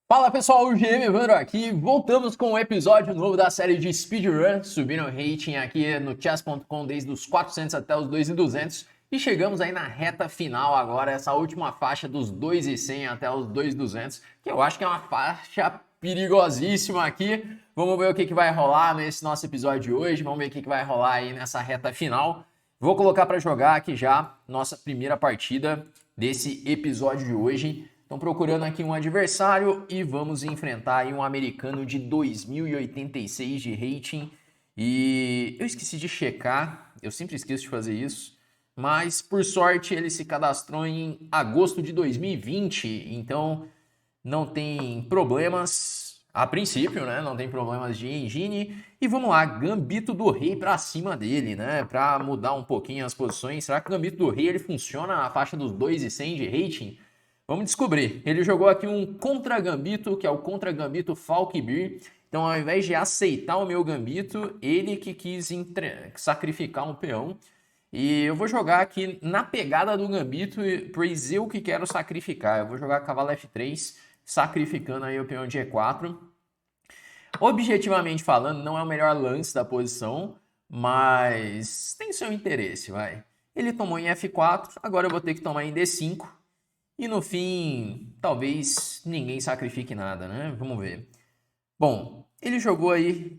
Fala pessoal, o GM Evandro aqui, voltamos com um episódio novo da série de Speedrun, subindo o rating aqui no chess.com desde os 400 até os 2.200 e chegamos aí na reta final agora, essa última faixa dos 2.100 até os 2.200, que eu acho que é uma faixa perigosíssima aqui. Vamos ver o que vai rolar nesse nosso episódio de hoje, vamos ver o que vai rolar aí nessa reta final. Vou colocar para jogar aqui já nossa primeira partida desse episódio de hoje. Estão procurando aqui um adversário e vamos enfrentar aí um americano de 2086 de rating. E eu esqueci de checar, eu sempre esqueço de fazer isso, mas por sorte ele se cadastrou em agosto de 2020, então não tem problemas a princípio, né? Não tem problemas de engine. E vamos lá, Gambito do Rei pra cima dele, né? Pra mudar um pouquinho as posições. Será que o Gambito do Rei ele funciona na faixa dos 2.100 de rating? Vamos descobrir. Ele jogou aqui um contra-gambito, que é o contra-gambito Falkbeer. Então, ao invés de aceitar o meu gambito, ele que quis sacrificar um peão. E eu vou jogar aqui na pegada do gambito, pois eu que quero sacrificar. Eu vou jogar cavalo F3, sacrificando aí o peão de E4. Objetivamente falando, não é o melhor lance da posição, mas tem seu interesse, vai. Ele tomou em F4, agora eu vou ter que tomar em D5. E no fim, talvez ninguém sacrifique nada, né? Vamos ver. Bom, ele jogou aí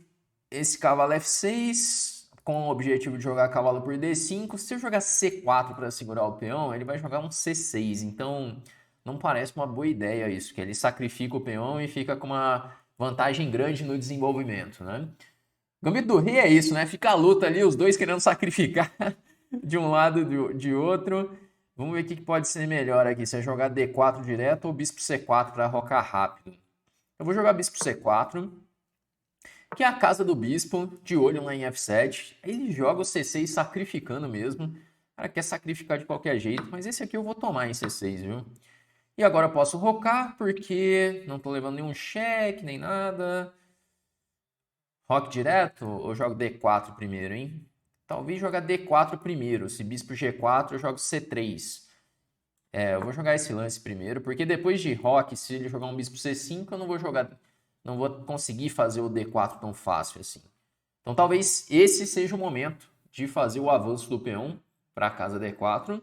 esse cavalo F6 com o objetivo de jogar cavalo por D5. Se eu jogar C4 para segurar o peão, ele vai jogar um C6. Então, não parece uma boa ideia isso, que ele sacrifica o peão e fica com uma vantagem grande no desenvolvimento, né? Gambito do Rei é isso, né? Fica a luta ali, os dois querendo sacrificar de um lado de outro. Vamos ver o que pode ser melhor aqui, se é jogar D4 direto ou bispo C4 para rocar rápido. Eu vou jogar bispo C4, que é a casa do bispo, de olho lá em F7. Ele joga o C6 sacrificando mesmo. O cara quer sacrificar de qualquer jeito, mas esse aqui eu vou tomar em C6, viu? E agora eu posso rocar, porque não tô levando nenhum cheque, nem nada. Rock direto ou jogo D4 primeiro, hein? Talvez jogar D4 primeiro. Se bispo G4, eu jogo C3. Eu vou jogar esse lance primeiro, porque depois de rock, se ele jogar um bispo C5, eu não vou conseguir fazer o D4 tão fácil assim. Então talvez esse seja o momento de fazer o avanço do peão para a casa D4.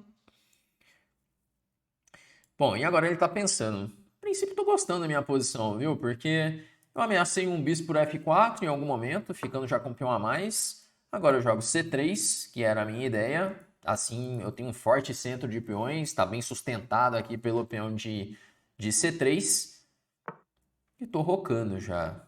Bom, e agora ele está pensando. A princípio estou gostando da minha posição, viu? Porque eu ameacei um bispo por F4 em algum momento, ficando já com o peão a mais. Agora eu jogo C3, que era a minha ideia. Assim eu tenho um forte centro de peões, está bem sustentado aqui pelo peão de C3. E estou rocando já.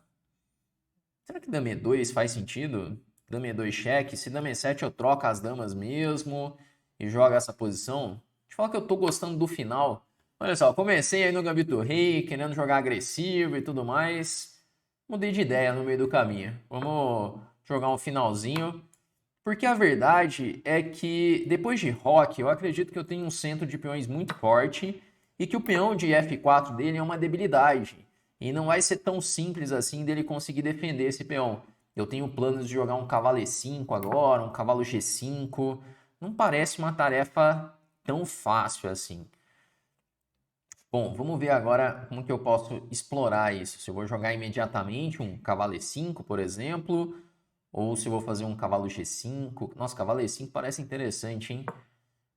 Será que dama E2 faz sentido? Dama E2 cheque. Se dama E7 eu troco as damas mesmo e jogo essa posição. Deixa eu falar que eu tô gostando do final. Olha só, comecei aí no Gambito Rei, querendo jogar agressivo e tudo mais. Mudei de ideia no meio do caminho. Vamos jogar um finalzinho. Porque a verdade é que depois de rock, eu acredito que eu tenho um centro de peões muito forte e que o peão de F4 dele é uma debilidade. E não vai ser tão simples assim dele conseguir defender esse peão. Eu tenho planos de jogar um cavalo E5 agora, um cavalo G5. Não parece uma tarefa tão fácil assim. Bom, vamos ver agora como que eu posso explorar isso. Se eu vou jogar imediatamente um cavalo E5, por exemplo, ou se eu vou fazer um cavalo G5. Nossa, cavalo E5 parece interessante, hein?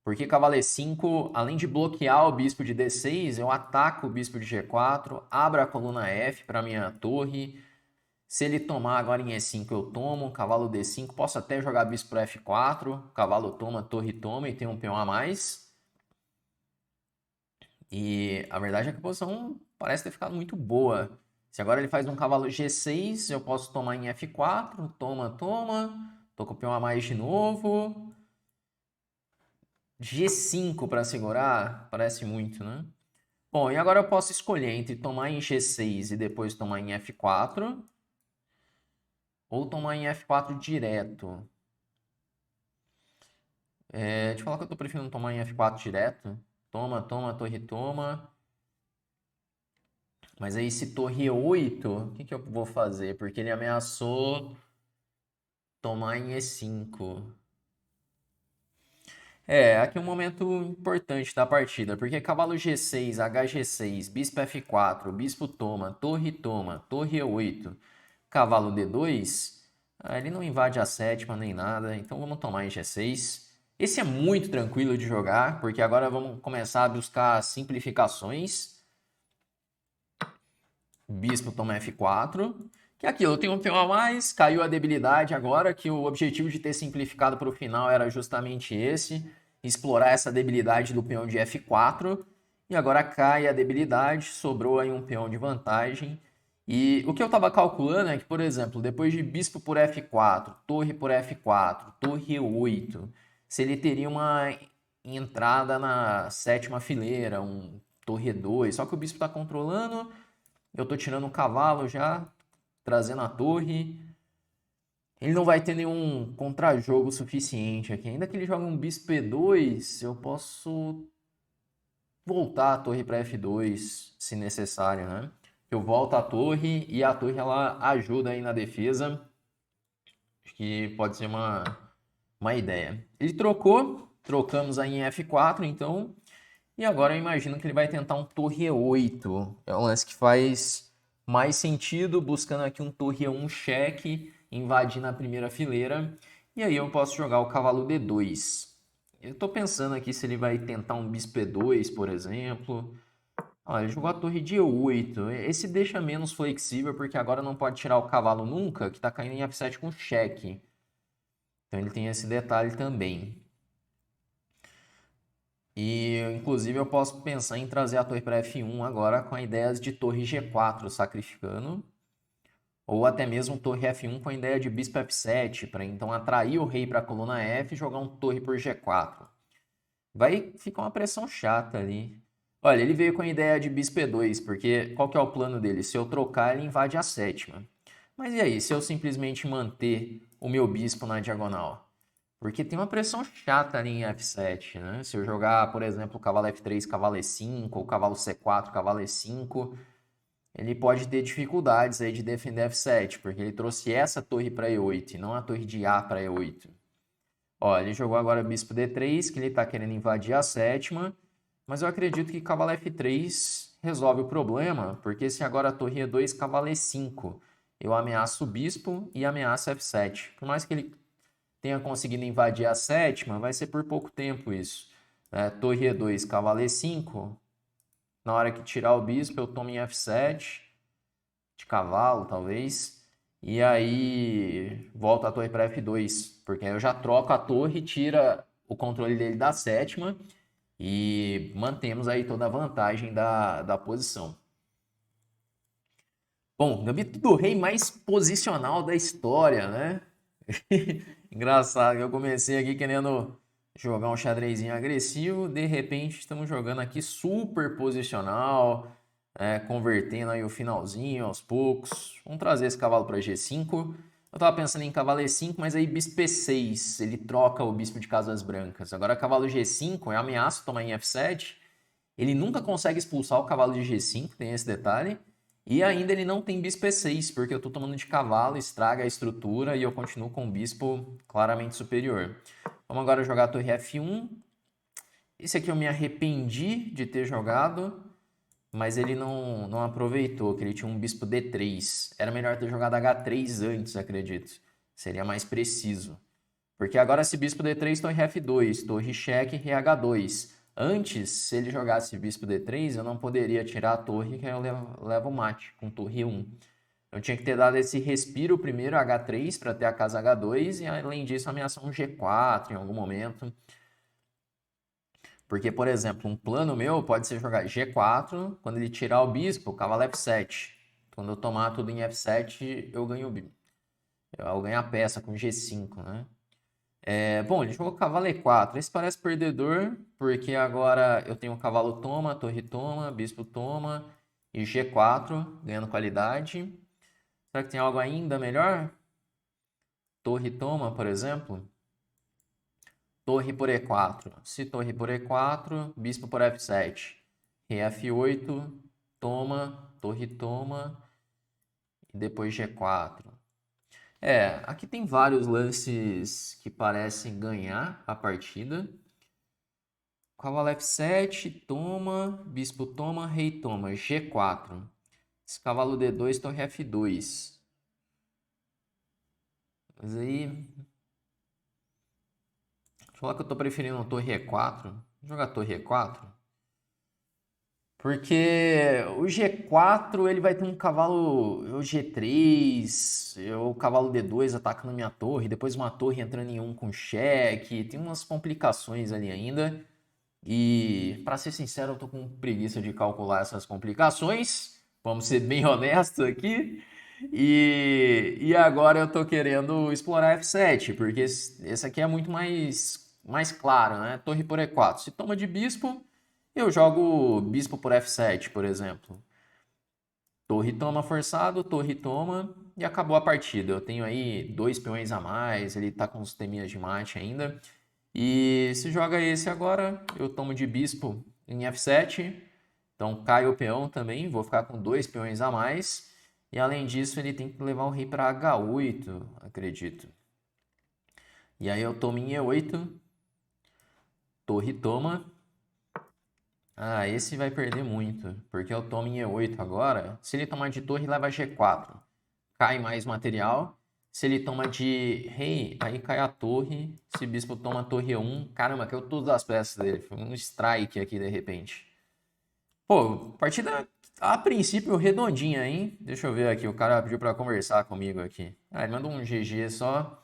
Porque cavalo E5, além de bloquear o bispo de D6, eu ataco o bispo de G4, abro a coluna F para minha torre. Se ele tomar agora em E5, eu tomo. Cavalo D5, posso até jogar bispo para F4. Cavalo toma, torre toma e tem um peão a mais. E a verdade é que a posição parece ter ficado muito boa. Se agora ele faz um cavalo G6, eu posso tomar em F4. Toma, toma. Tô com o peão a mais de novo. G5 para segurar, parece muito, né? Bom, e agora eu posso escolher entre tomar em G6 e depois tomar em F4 ou tomar em F4 direto. Deixa eu falar que eu tô preferindo tomar em F4 direto. Toma, toma, torre toma. Mas aí se torre 8, o que eu vou fazer? Porque ele ameaçou tomar em E5. Aqui é um momento importante da partida, porque cavalo G6, HG6, bispo F4, bispo toma, torre E8, cavalo D2, ele não invade a sétima nem nada, então vamos tomar em G6. Esse é muito tranquilo de jogar, porque agora vamos começar a buscar simplificações. Bispo toma F4, que é aquilo, eu tenho um peão a mais, caiu a debilidade agora, que o objetivo de ter simplificado para o final era justamente esse, explorar essa debilidade do peão de F4, e agora cai a debilidade, sobrou aí um peão de vantagem. E o que eu estava calculando é que, por exemplo, depois de bispo por F4, torre por F4, torre E8, se ele teria uma entrada na sétima fileira, um torre E2, só que o bispo está controlando, eu tô tirando um cavalo já, trazendo a torre. Ele não vai ter nenhum contrajogo suficiente aqui. Ainda que ele jogue um bispo E2, eu posso voltar a torre para F2, se necessário, né? Eu volto a torre e a torre ela ajuda aí na defesa. Acho que pode ser uma ideia. Ele trocamos aí em F4, então. E agora eu imagino que ele vai tentar um torre E8. É um lance que faz mais sentido, buscando aqui um torre E1 cheque, invadir na primeira fileira. E aí eu posso jogar o cavalo D2. Eu tô pensando aqui se ele vai tentar um bispo E2, por exemplo. Olha, ele jogou a torre de E8. Esse deixa menos flexível, porque agora não pode tirar o cavalo nunca, que tá caindo em F7 com cheque. Então ele tem esse detalhe também. E, inclusive, eu posso pensar em trazer a torre para F1 agora com ideias de torre G4 sacrificando. Ou até mesmo torre F1 com a ideia de bispo F7, para então atrair o rei para a coluna F e jogar um torre por G4. Vai ficar uma pressão chata ali. Olha, ele veio com a ideia de bispo E2, porque qual que é o plano dele? Se eu trocar, ele invade a sétima. Mas e aí, se eu simplesmente manter o meu bispo na diagonal? Porque tem uma pressão chata ali em F7, né? Se eu jogar, por exemplo, cavalo F3, cavalo E5, ou cavalo C4, cavalo E5, ele pode ter dificuldades aí de defender F7, porque ele trouxe essa torre para E8 e não a torre de A para E8. Ó, ele jogou agora bispo D3, que ele está querendo invadir a sétima, mas eu acredito que cavalo F3 resolve o problema, porque se agora a torre E2, cavalo E5, eu ameaço o bispo e ameaço F7. Por mais que ele tenha conseguido invadir a sétima, vai ser por pouco tempo isso. Torre E2, cavalo E5. Na hora que tirar o bispo, eu tomo em F7, de cavalo, talvez. E aí volto a torre para F2, porque aí eu já troco a torre, tira o controle dele da sétima e mantemos aí toda a vantagem da posição. Bom, gambito do rei mais posicional da história, né? Engraçado, eu comecei aqui querendo jogar um xadrezinho agressivo, de repente estamos jogando aqui super posicional, convertendo aí o finalzinho aos poucos. Vamos trazer esse cavalo para G5. Eu tava pensando em cavalo E5, mas aí bispo E6, ele troca o bispo de casas brancas. Agora cavalo G5, é ameaça tomar em F7. Ele nunca consegue expulsar o cavalo de G5, tem esse detalhe. E ainda ele não tem bispo E6, porque eu estou tomando de cavalo, estraga a estrutura e eu continuo com o bispo claramente superior. Vamos agora jogar a torre F1. Esse aqui eu me arrependi de ter jogado, mas ele não aproveitou, que ele tinha um bispo D3. Era melhor ter jogado H3 antes, acredito. Seria mais preciso. Porque agora se bispo D3, torre F2, torre cheque, rei H2. Antes, se ele jogasse bispo D3, eu não poderia tirar a torre, que aí eu levo o mate com torre 1. Eu tinha que ter dado esse respiro primeiro, H3, para ter a casa H2, e além disso, ameaçar um G4 em algum momento. Porque, por exemplo, um plano meu pode ser jogar G4, quando ele tirar o bispo, cavalo F7. Quando eu tomar tudo em F7, eu ganho a peça com G5, né? Bom, ele jogou cavalo E4. Esse parece perdedor, porque agora eu tenho cavalo toma, torre toma, bispo toma e G4, ganhando qualidade. Será que tem algo ainda melhor? Torre toma, por exemplo. Torre por E4. Se torre por E4, bispo por F7. Rei F8, toma, torre toma e depois G4. Aqui tem vários lances que parecem ganhar a partida. Cavalo F7, toma, bispo toma, rei toma, G4. Esse cavalo D2, torre F2. Mas aí... Deixa eu falar que eu tô preferindo a torre E4. Vou jogar a torre E4. Porque o G4 ele vai ter um cavalo, o G3, o cavalo D2 atacando minha torre, depois uma torre entrando em um com cheque, tem umas complicações ali ainda. E para ser sincero, eu tô com preguiça de calcular essas complicações, vamos ser bem honestos aqui. E agora eu tô querendo explorar F7, porque esse aqui é muito mais claro, né? Torre por E4. Se toma de bispo, eu jogo bispo por F7, por exemplo. Torre toma forçado, torre toma e acabou a partida. Eu tenho aí 2 peões a mais, ele tá com os teminhas de mate ainda. E se joga esse agora, eu tomo de bispo em F7. Então cai o peão também, vou ficar com 2 peões a mais. E além disso, ele tem que levar o rei para H8, acredito. E aí eu tomo em E8. Torre toma. Ah, esse vai perder muito, porque eu tomo em E8 agora. Se ele tomar de torre, leva G4. Cai mais material. Se ele toma de rei, aí cai a torre. Se bispo toma torre E1, caramba, caiu todas as peças dele. Foi um strike aqui de repente. Pô, partida a princípio redondinha, hein? Deixa eu ver aqui, o cara pediu pra conversar comigo aqui. Ah, ele mandou um GG só.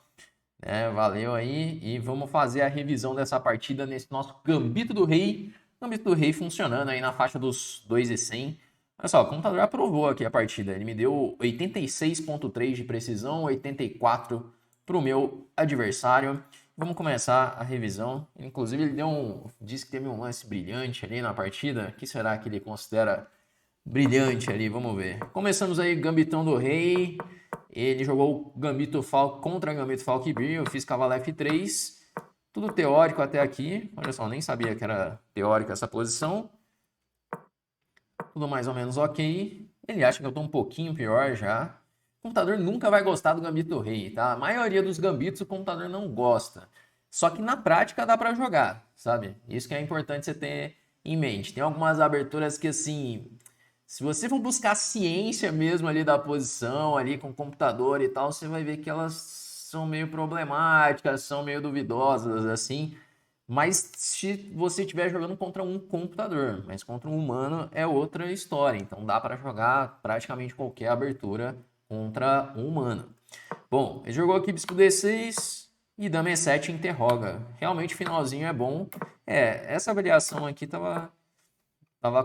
Valeu aí. E vamos fazer a revisão dessa partida nesse nosso Gambito do Rei. Gambito do Rei funcionando aí na faixa dos 2.100. Olha só, o computador aprovou aqui a partida. Ele me deu 86.3 de precisão, 84 para o meu adversário. Vamos começar a revisão. Inclusive, ele disse que teve um lance brilhante ali na partida. O que será que ele considera brilhante ali? Vamos ver. Começamos aí, Gambitão do Rei. Ele jogou Gambito Falco contra Gambito Falco Eu fiz cavalo F3. Tudo teórico até aqui. Olha só, nem sabia que era teórica essa posição. Tudo mais ou menos ok. Ele acha que eu tô um pouquinho pior já. O computador nunca vai gostar do Gambito do Rei, tá? A maioria dos gambitos o computador não gosta. Só que na prática dá para jogar, sabe? Isso que é importante você ter em mente. Tem algumas aberturas que, assim, se você for buscar a ciência mesmo ali da posição, ali com o computador e tal, você vai ver que elas são meio problemáticas, são meio duvidosas, assim. Mas se você estiver jogando contra um computador, mas contra um humano é outra história. Então dá para jogar praticamente qualquer abertura contra um humano. Bom, ele jogou aqui bispo D6 e dama E7 interroga. Realmente o finalzinho é bom. Essa avaliação aqui tava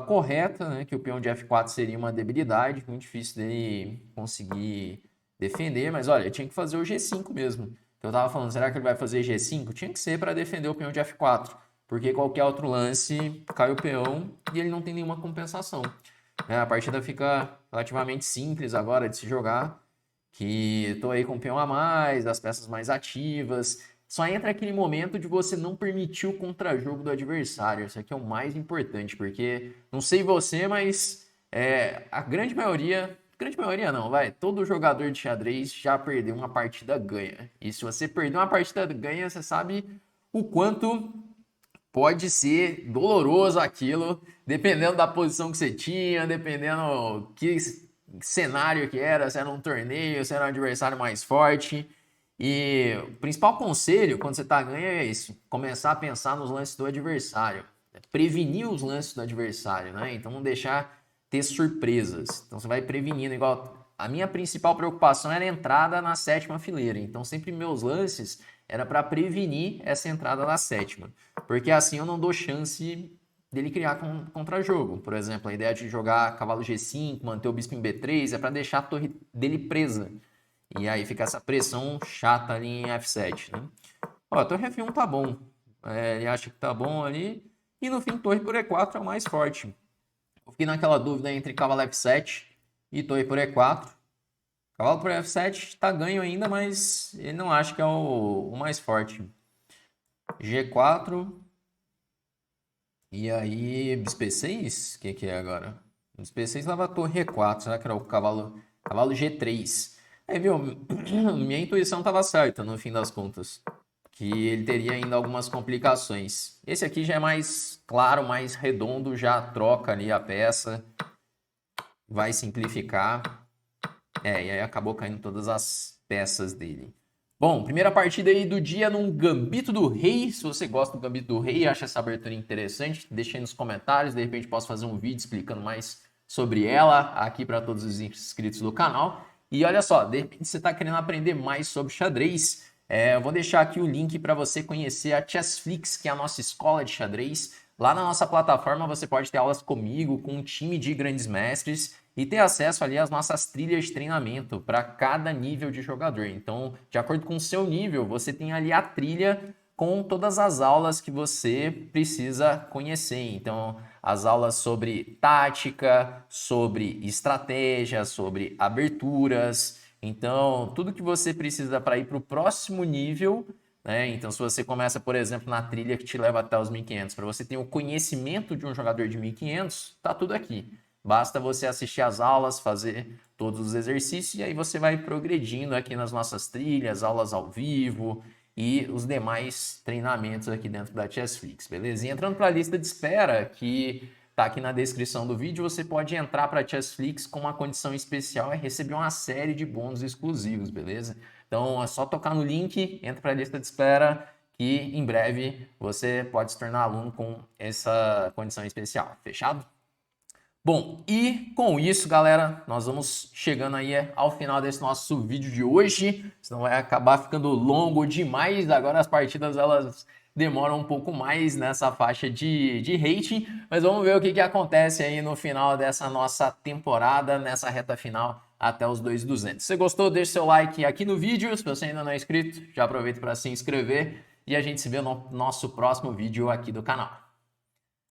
correta, né? Que o peão de F4 seria uma debilidade, muito difícil dele conseguir defender. Mas olha, tinha que fazer o G5 mesmo. Eu tava falando, será que ele vai fazer G5? Tinha que ser para defender o peão de F4, porque qualquer outro lance cai o peão e ele não tem nenhuma compensação. A partida fica relativamente simples agora de se jogar, que estou aí com o peão a mais, as peças mais ativas. Só entra aquele momento de você não permitir o contrajogo do adversário. Isso aqui é o mais importante, porque não sei você, mas a grande maioria não, vai. Todo jogador de xadrez já perdeu uma partida ganha. E se você perdeu uma partida ganha, você sabe o quanto pode ser doloroso aquilo, dependendo da posição que você tinha, dependendo que cenário que era, se era um torneio, se era um adversário mais forte. E o principal conselho quando você tá ganha é isso: começar a pensar nos lances do adversário, prevenir os lances do adversário, né? Então não deixar ter surpresas. Então você vai prevenindo, igual a minha principal preocupação era a entrada na sétima fileira. Então sempre meus lances era para prevenir essa entrada na sétima, porque assim eu não dou chance dele criar contra-jogo. Por exemplo, a ideia de jogar cavalo G5, manter o bispo em B3 é para deixar a torre dele presa. E aí fica essa pressão chata ali em F7, né? Ó, a torre F1 tá bom. Ele acha que tá bom ali. E no fim, torre por E4 é o mais forte. Eu fiquei naquela dúvida entre cavalo F7 e torre por E4. Cavalo por F7 tá ganho ainda, mas ele não acha que é o mais forte. G4. E aí, bispo E6? O que é agora? Bispo E6 leva a torre E4. Será que era o cavalo G3? Aí, viu? Minha intuição estava certa no fim das contas. que ele teria ainda algumas complicações. Esse aqui já é mais claro, mais redondo, já troca ali a peça, vai simplificar. E aí acabou caindo todas as peças dele. Bom, primeira partida aí do dia num Gambito do Rei. Se você gosta do Gambito do Rei e acha essa abertura interessante, deixa aí nos comentários. De repente posso fazer um vídeo explicando mais sobre ela aqui para todos os inscritos do canal. E olha só, de repente você está querendo aprender mais sobre xadrez, eu vou deixar aqui o link para você conhecer a Chessflix, que é a nossa escola de xadrez. Lá na nossa plataforma você pode ter aulas comigo, com um time de grandes mestres e ter acesso ali às nossas trilhas de treinamento para cada nível de jogador. Então, de acordo com o seu nível, você tem ali a trilha com todas as aulas que você precisa conhecer. Então, as aulas sobre tática, sobre estratégia, sobre aberturas. Então, tudo que você precisa para ir para o próximo nível, né? Então, se você começa, por exemplo, na trilha que te leva até os 1500, para você ter o conhecimento de um jogador de 1500, tá tudo aqui. Basta você assistir às aulas, fazer todos os exercícios e aí você vai progredindo aqui nas nossas trilhas, aulas ao vivo e os demais treinamentos aqui dentro da Chessflix, beleza? E entrando para a lista de espera, que tá aqui na descrição do vídeo, você pode entrar para a Chessflix com uma condição especial e receber uma série de bônus exclusivos, beleza? Então é só tocar no link, entra para a lista de espera que em breve você pode se tornar aluno com essa condição especial, fechado? Bom, e com isso, galera, nós vamos chegando aí ao final desse nosso vídeo de hoje, senão vai acabar ficando longo demais. Agora as partidas, elas demoram um pouco mais nessa faixa de rating, mas vamos ver o que acontece aí no final dessa nossa temporada, nessa reta final até os 2.200. Se você gostou, deixa seu like aqui no vídeo, se você ainda não é inscrito, já aproveita para se inscrever e a gente se vê no nosso próximo vídeo aqui do canal.